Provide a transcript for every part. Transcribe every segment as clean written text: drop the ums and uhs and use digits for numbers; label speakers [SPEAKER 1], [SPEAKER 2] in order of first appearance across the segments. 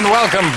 [SPEAKER 1] and welcome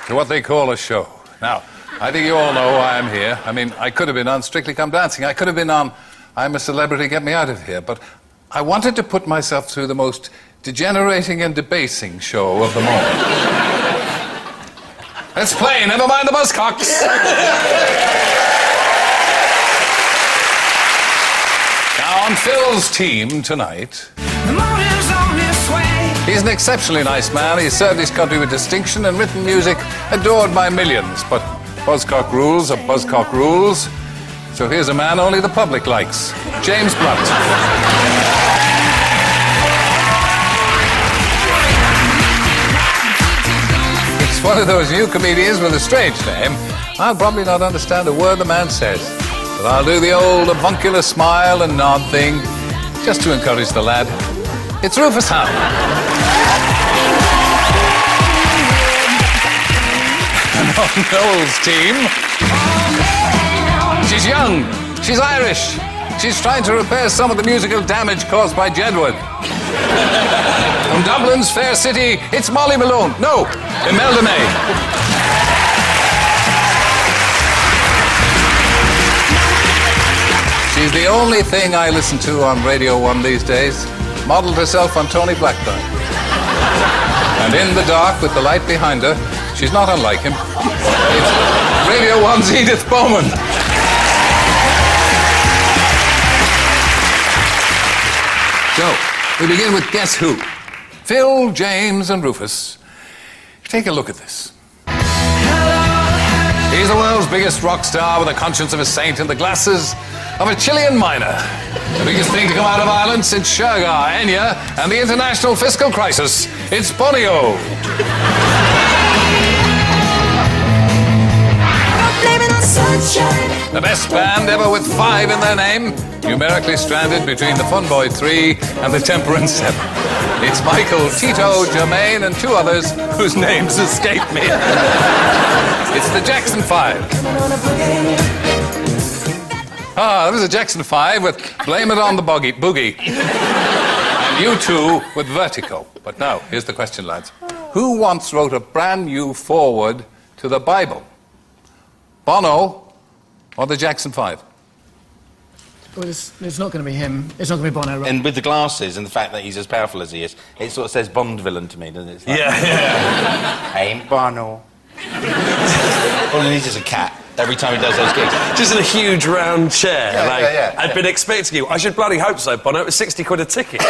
[SPEAKER 1] to what they call a show. Now, I think you all know why I'm here. I mean, I could have been on Strictly Come Dancing. I could have been on I'm a Celebrity, Get Me Out of Here. But I wanted to put myself through the most degenerating and debasing show of them all. Let's play Never Mind the Buzzcocks. Now, on Phil's team tonight... He's an exceptionally nice man. He's served his country with distinction and written music adored by millions. But Buzzcock rules are Buzzcock rules. So here's a man only the public likes. James Blunt. It's one of those new comedians with a strange name. I'll probably not understand a word the man says. But I'll do the old avuncular smile and nod thing just to encourage the lad. It's Rufus Hound. On Noel's team. She's young, she's Irish, she's trying to repair some of the musical damage caused by Jedward. From Dublin's fair city, it's Molly Malone. No, Imelda May. She's the only thing I listen to on Radio 1 these days. Modelled herself on Tony Blackburn. And in the dark, with the light behind her, she's not unlike him. It's Radio 1's Edith Bowman. So, we begin with Guess Who? Phil, James, and Rufus. Take a look at this. He's the world's biggest rock star with the conscience of a saint and the glasses of a Chilean miner. The biggest thing to come out of Ireland since Shergar, Enya, and the international fiscal crisis. It's Bonio. The best band ever with 5 in their name, numerically stranded between the Funboy 3 and the Temperance 7. It's Michael, Tito, Jermaine, and 2 others whose names escape me. It's the Jackson 5. That was the Jackson 5 with Blame It on the Boogie. And U2 with Vertigo. But now, here's the question, lads. Who once wrote a brand new foreword to the Bible? Bono or the Jackson 5?
[SPEAKER 2] Well, it's not going to be him. It's not going to be Bono, right?
[SPEAKER 3] And with the glasses and the fact that he's as powerful as he is, it sort of says Bond villain to me, doesn't it? It's like,
[SPEAKER 4] yeah.
[SPEAKER 3] Ain't Bono. All he needs is a cat every time he does those gigs.
[SPEAKER 4] Just in a huge round chair.
[SPEAKER 3] Yeah.
[SPEAKER 4] I'd been expecting you. I should bloody hope so, Bono. It was 60 quid a ticket.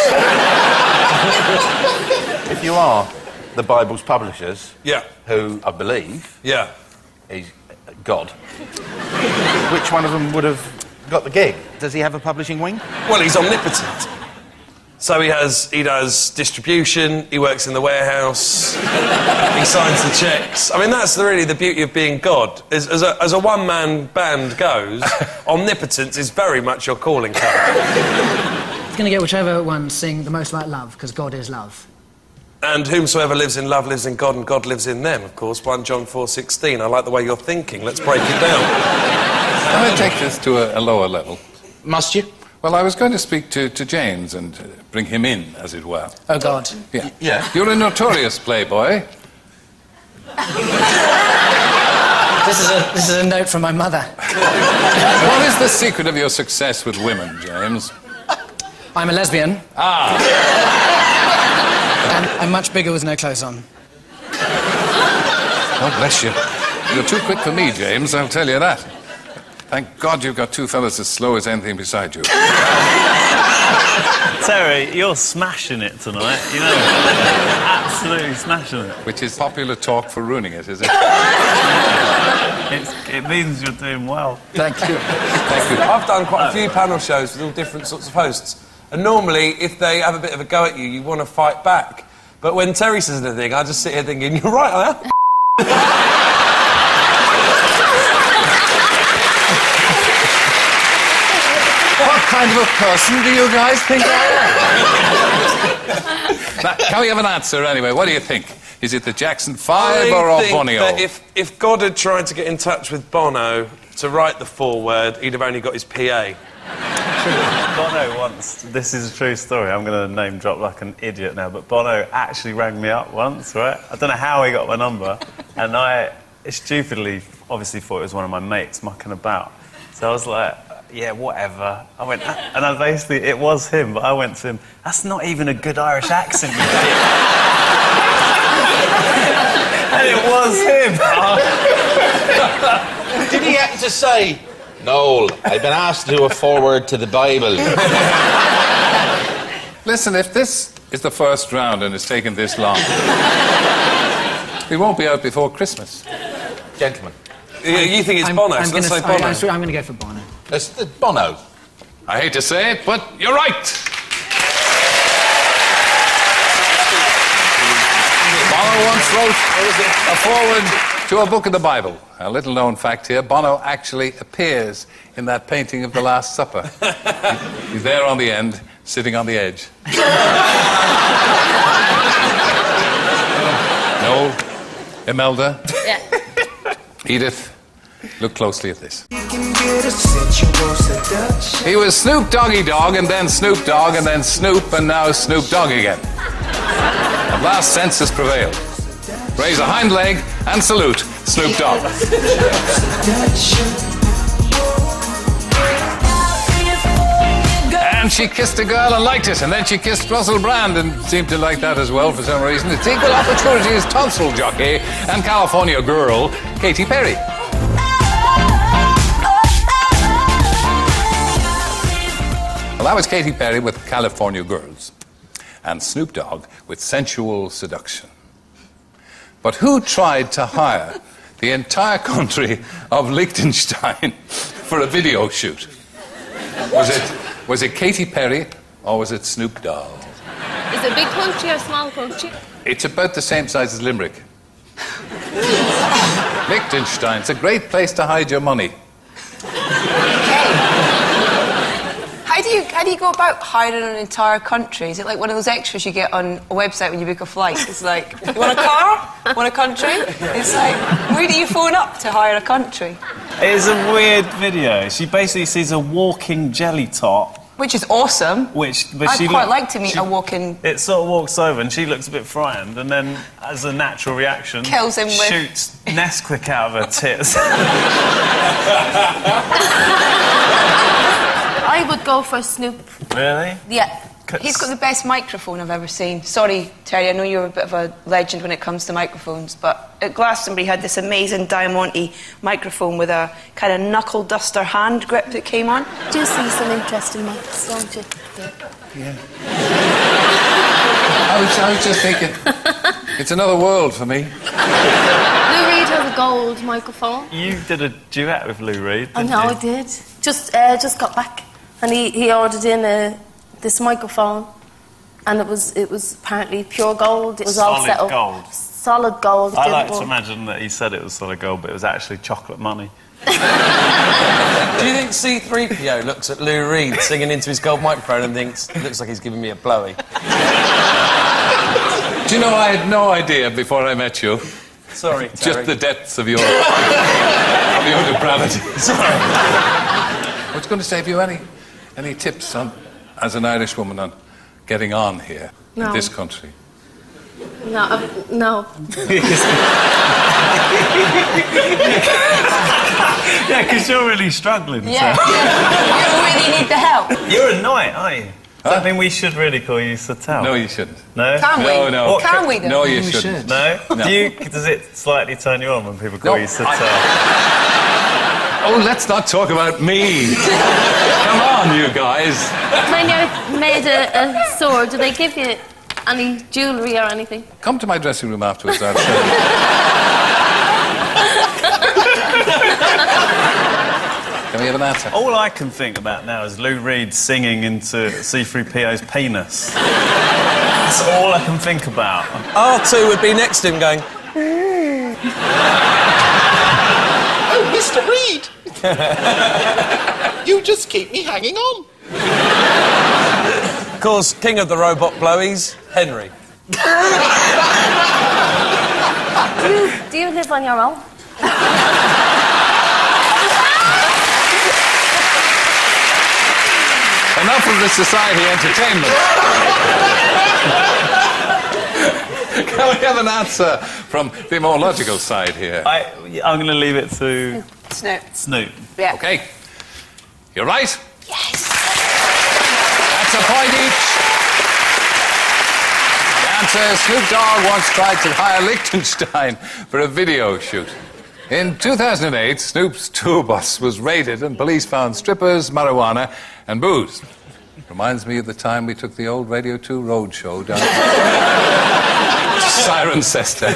[SPEAKER 3] If you are the Bible's publishers,
[SPEAKER 4] yeah,
[SPEAKER 3] who I believe,
[SPEAKER 4] yeah,
[SPEAKER 3] is God, which one of them would have got the gig? Does he have a publishing wing?
[SPEAKER 4] Well, he's omnipotent. So he does distribution, he works in the warehouse, he signs the checks. I mean, that's really the beauty of being God. As a one-man band goes, omnipotence is very much your calling card.
[SPEAKER 2] It's going to get whichever one sing the most like love, because God is love.
[SPEAKER 4] And whomsoever lives in love lives in God, and God lives in them, of course. 1 John 4:16. I like the way you're thinking. Let's break it down.
[SPEAKER 1] Can I take this to a lower level?
[SPEAKER 3] Must you?
[SPEAKER 1] Well, I was going to speak to James and bring him in, as it were.
[SPEAKER 2] Oh, God.
[SPEAKER 1] Yeah.
[SPEAKER 3] Yeah.
[SPEAKER 1] You're a notorious playboy.
[SPEAKER 2] This is a note from my mother.
[SPEAKER 1] What is the secret of your success with women, James?
[SPEAKER 2] I'm a lesbian.
[SPEAKER 1] Ah.
[SPEAKER 2] And I'm much bigger with no clothes on.
[SPEAKER 1] Oh, bless you. You're too quick for me, James, I'll tell you that. Thank God you've got 2 fellas as slow as anything beside you.
[SPEAKER 5] Terry, you're smashing it tonight, you know. Absolutely smashing it.
[SPEAKER 1] Which is popular talk for ruining it, is it?
[SPEAKER 5] It means you're doing well.
[SPEAKER 1] Thank you. Thank you.
[SPEAKER 4] I've done quite a few panel shows with all different sorts of hosts. And normally, if they have a bit of a go at you, you want to fight back. But when Terry says anything, I just sit here thinking, you're right, I am.
[SPEAKER 1] What kind of a person do you guys think I am? Now, can we have an answer anyway? What do you think? Is it the Jackson 5 or Bonio?
[SPEAKER 4] That if God had tried to get in touch with Bono to write the foreword, he'd have only got his PA.
[SPEAKER 5] Bono once, this is a true story, I'm going to name drop like an idiot now, but Bono actually rang me up once, right? I don't know how he got my number, and I stupidly obviously thought it was one of my mates mucking about. So I was like, yeah, whatever. I went, and I basically, it was him, but I went to him, that's not even a good Irish accent, you dick. And it was him.
[SPEAKER 3] Did he have to say, Noel, I've been asked to do a foreword to the Bible?
[SPEAKER 1] Listen, if this is the first round and it's taken this long, we won't be out before Christmas.
[SPEAKER 3] Gentlemen.
[SPEAKER 4] You think it's Bono?
[SPEAKER 2] I'm
[SPEAKER 4] So let's say Bono.
[SPEAKER 2] going to go for Bono.
[SPEAKER 3] It's Bono.
[SPEAKER 1] I hate to say it, but you're right. Bono once wrote a foreword to a book of the Bible. A little-known fact here, Bono actually appears in that painting of the Last Supper. He's there on the end, sitting on the edge. Noel, Imelda, Edith, look closely at this. He was Snoop Doggy Dogg, and then Snoop Dogg, and then Snoop, and now Snoop Dogg again. At last, senses prevailed. Raise a hind leg and salute Snoop Dogg. And she kissed a girl and liked it, and then she kissed Russell Brand and seemed to like that as well for some reason. It's equal opportunities tonsil jockey and California girl, Katy Perry. Well, that was Katy Perry with California Girls, and Snoop Dogg with Sensual Seduction. But who tried to hire the entire country of Liechtenstein for a video shoot? Was it Katy Perry or was it Snoop Dogg?
[SPEAKER 6] Is it a big country or a small country?
[SPEAKER 1] It's about the same size as Limerick. Liechtenstein, it's a great place to hide your money.
[SPEAKER 7] How do you go about hiring an entire country? Is it like one of those extras you get on a website when you book a flight? It's like, you want a car? Want a country? It's like, who do you phone up to hire a country?
[SPEAKER 5] It's a weird video. She basically sees a walking jelly tot.
[SPEAKER 7] Which is awesome.
[SPEAKER 5] But
[SPEAKER 7] I'd quite like to meet a walking...
[SPEAKER 5] It sort of walks over and she looks a bit frightened, and then, as a natural reaction,
[SPEAKER 7] kills him with...
[SPEAKER 5] shoots Nesquik out of her tits.
[SPEAKER 6] I would go for Snoop.
[SPEAKER 5] Really?
[SPEAKER 6] Yeah.
[SPEAKER 7] He's got the best microphone I've ever seen. Sorry, Terry, I know you're a bit of a legend when it comes to microphones, but at Glastonbury he had this amazing Diamante microphone with a kind of knuckle duster hand grip that came on.
[SPEAKER 6] Do see some interesting mics, don't you?
[SPEAKER 1] Yeah. I was just thinking, it's another world for me.
[SPEAKER 6] Lou Reed has a gold microphone.
[SPEAKER 5] You did a duet with Lou Reed,
[SPEAKER 6] I
[SPEAKER 5] didn't
[SPEAKER 6] know,
[SPEAKER 5] you?
[SPEAKER 6] I did. Just got back, and he ordered in this microphone, and it was apparently pure gold. It was all set up.
[SPEAKER 5] Solid gold.
[SPEAKER 6] Solid gold.
[SPEAKER 5] I like to imagine that he said it was solid gold, but it was actually chocolate money.
[SPEAKER 4] Do you think C-3PO looks at Lou Reed singing into his gold microphone and thinks, looks like he's giving me a blowy?
[SPEAKER 1] Do you know, I had no idea before I met you.
[SPEAKER 4] Sorry, Terry.
[SPEAKER 1] Just the depths of your depravity.
[SPEAKER 4] Sorry.
[SPEAKER 1] I was going to say, have you any tips on, as an Irish woman, on getting on here in this country?
[SPEAKER 6] No.
[SPEAKER 5] Yeah, because you're really struggling.
[SPEAKER 7] Yeah.
[SPEAKER 5] So.
[SPEAKER 7] You really need the help.
[SPEAKER 5] You're a knight, aren't you? Does that mean we should really call you Satel?
[SPEAKER 1] No, you shouldn't.
[SPEAKER 5] No?
[SPEAKER 7] Can we?
[SPEAKER 1] No.
[SPEAKER 7] Can we, though?
[SPEAKER 1] No, you
[SPEAKER 2] We
[SPEAKER 1] shouldn't.
[SPEAKER 2] should.
[SPEAKER 5] No?
[SPEAKER 1] No.
[SPEAKER 5] Does it slightly turn you on when people call
[SPEAKER 1] No,
[SPEAKER 5] you Satel?
[SPEAKER 1] Oh, let's not talk about me. Come on, you guys.
[SPEAKER 6] When you're made a sword, do they give you any jewellery or anything?
[SPEAKER 1] Come to my dressing room afterwards. I'll show you. Can we have an answer?
[SPEAKER 5] All I can think about now is Lou Reed singing into C-3PO's penis. That's all I can think about.
[SPEAKER 4] R2 would be next to him going,
[SPEAKER 8] Oh, Mr. Reed! You just keep me hanging on.
[SPEAKER 4] of course, king of the robot blowies, Henry.
[SPEAKER 6] Do you live on your own?
[SPEAKER 1] enough of the society entertainment. Can we have an answer from the more logical side here?
[SPEAKER 5] I'm going to leave it to
[SPEAKER 7] Snoop.
[SPEAKER 5] Snoop.
[SPEAKER 7] Yeah.
[SPEAKER 1] Okay. You're right.
[SPEAKER 7] Yes.
[SPEAKER 1] That's a point each. The answer, Snoop Dogg once tried to hire Liechtenstein for a video shoot. In 2008, Snoop's tour bus was raided and police found strippers, marijuana and booze. Reminds me of the time we took the old Radio 2 roadshow down Cirencester.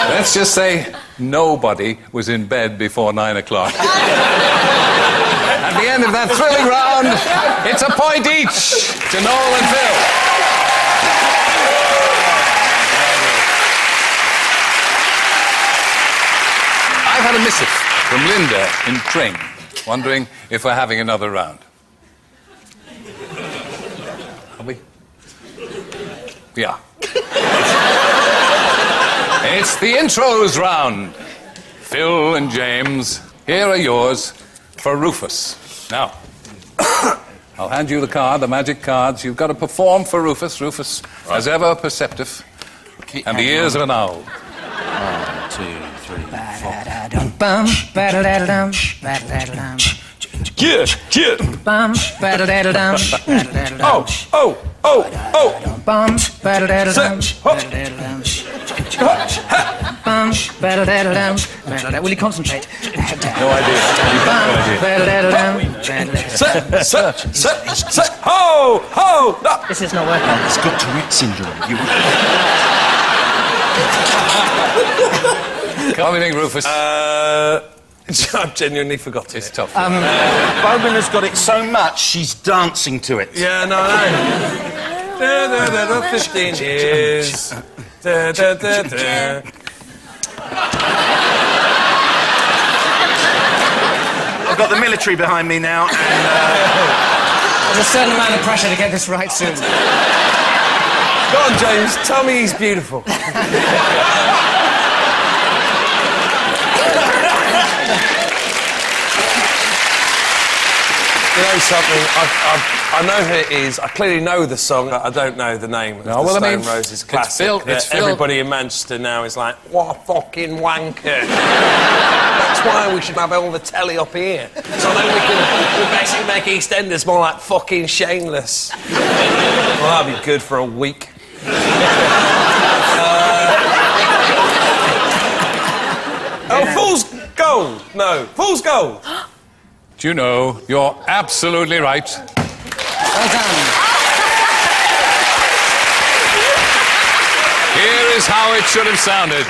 [SPEAKER 1] Let's just say nobody was in bed before 9 o'clock. At the end of that thrilling round, it's a point each to Noel and Phil. I've had a missive from Linda in Tring, wondering if we're having another round. Are we? We are. It's the intros round. Phil and James, here are yours for Rufus. Now, I'll hand you the card, the magic cards. You've got to perform for Rufus. Rufus, as ever, perceptive. And the ears of an owl.
[SPEAKER 3] 1, 2, 3, 4.
[SPEAKER 2] Bum, ba-da-da-da-dum, ba-da-da-da-dum.
[SPEAKER 4] Yeah, yeah.
[SPEAKER 2] Bum, ba-da-da-da-dum, ba-da-da-da-dum.
[SPEAKER 4] Oh, oh, oh, oh.
[SPEAKER 2] Bum, ba-da-da-da-dum, ba-da-da-da-dum. Bum, ba-da-da-da-dum, ba-da-da. Will you concentrate?
[SPEAKER 5] No idea.
[SPEAKER 2] Bum, ba-da-da-da-dum, ba-da-da-da-dum.
[SPEAKER 4] Set, ho, ho. No.
[SPEAKER 2] This is not working.
[SPEAKER 3] It's got Tourette syndrome.
[SPEAKER 1] What do you think, Rufus?
[SPEAKER 4] I've genuinely forgot
[SPEAKER 1] It's
[SPEAKER 4] it.
[SPEAKER 1] tough.
[SPEAKER 3] Bowman has got it so much, she's dancing to it.
[SPEAKER 4] Yeah, no, no. 15 years.
[SPEAKER 3] I've got the military behind me now, and
[SPEAKER 2] There's a certain amount of pressure to get this right soon.
[SPEAKER 4] Go on, James. Tell me he's beautiful. You know something? I know who it is. I clearly know the song. I don't know the name of the Stone Roses classic.
[SPEAKER 1] It's Phil.
[SPEAKER 4] Everybody in Manchester now is like, what a fucking wanker. That's why we should have all the telly up here. So then we can basically make EastEnders more like fucking shameless. Well, that'd be good for a week. Oh, Fool's Gold. No, Fool's Gold.
[SPEAKER 1] Do you know, you're absolutely right.
[SPEAKER 2] Well done.
[SPEAKER 1] Here is how it should have sounded.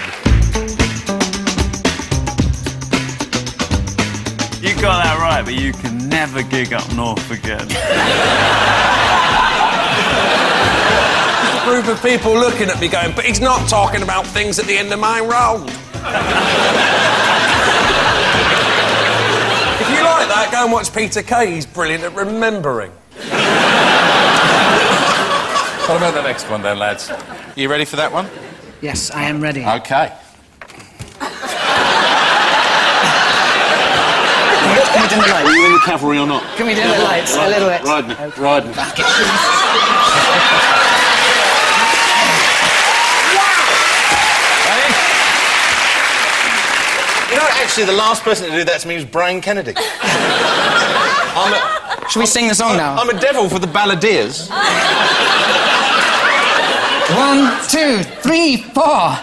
[SPEAKER 5] You got that right, but you can never gig up north again.
[SPEAKER 4] A group of people looking at me going, but he's not talking about things at the end of my road. If you like that, go and watch Peter Kay. He's brilliant at remembering.
[SPEAKER 1] What about the next one then, lads?
[SPEAKER 3] you ready for that one?
[SPEAKER 2] Yes, I am ready.
[SPEAKER 3] Okay.
[SPEAKER 2] Can we dim the lights?
[SPEAKER 3] Are you in the cavalry or not?
[SPEAKER 2] Can we dim the lights a little bit?
[SPEAKER 3] Riding. You know, actually, the last person to do that to me was Brian Kennedy.
[SPEAKER 2] Should we sing the song now?
[SPEAKER 3] I'm a devil for the balladeers.
[SPEAKER 2] 1, 2, 3, 4.